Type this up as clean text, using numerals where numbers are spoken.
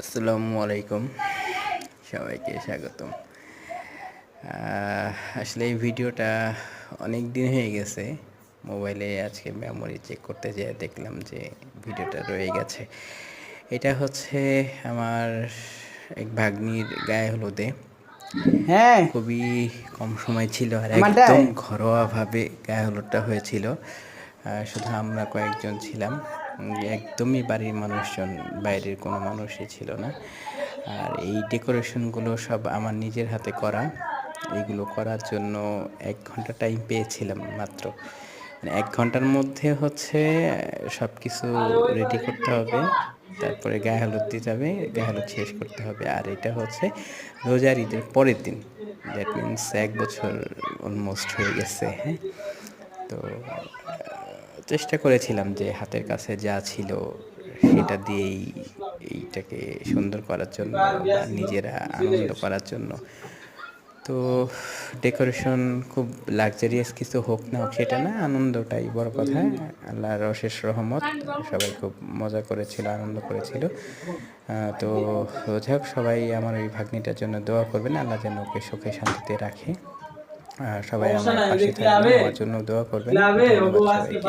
আসসালামু আলাইকুম, সবাইকে স্বাগতম। আসলে এই ভিডিওটা অনেক দিন হয়ে গেছে। মোবাইলে আজকে মেমোরি চেক করতে যেয়ে দেখলাম যে ভিডিওটা রয়ে গেছে। এটা হচ্ছে আমার এক ভাগ্নির গায়ে হলুদে। হ্যাঁ, খুবই কম সময় ছিল আর একদম আমারটাই। ঘরোয়াভাবে গায়ে হলুদটা হয়েছিল। শুধু আমরা কয়েকজন ছিলাম। একদমই বাড়ির মানুষজন, বাইরের কোনো মানুষই ছিল না। আর এই ডেকোরেশনগুলো সব আমার নিজের হাতে করা। এইগুলো করার জন্য ১ ঘন্টা টাইম পেয়েছিলাম মাত্র। মানে ১ ঘন্টার মধ্যে হচ্ছে সব কিছু রেডি করতে হবে। তারপরে গায়ে হলুদ দিতে হবে, গায়ে হলুদ শেষ করতে হবে। আর এটা হচ্ছে রোজার ঈদের পরের দিন। দ্যাট মিনস ১ বছর অলমোস্ট হয়ে গেছে, হ্যাঁ? তো চেষ্টা করেছিলাম যে হাতের কাছে যা ছিল সেটা দিয়েই এইটাকে সুন্দর করার জন্য বা নিজেরা আনন্দ করার জন্য। তো ডেকোরেশন খুব লাক্সারিয়াস কিছু হোক না হোক সেটা না, আনন্দটাই বড় কথা। আল্লাহর অশেষ রহমত, সবাই খুব মজা করেছিল, আনন্দ করেছিল। তো যাই হোক, সবাই আমার ওই ভাগ্নিটার জন্য দোয়া করবেন, আল্লাহ যেন ওকে সুখে শান্তিতে রাখে। আর সবাই আমার পাশে থাকবেন, আমার জন্য দোয়া করবেন। ধন্যবাদ সবাইকে।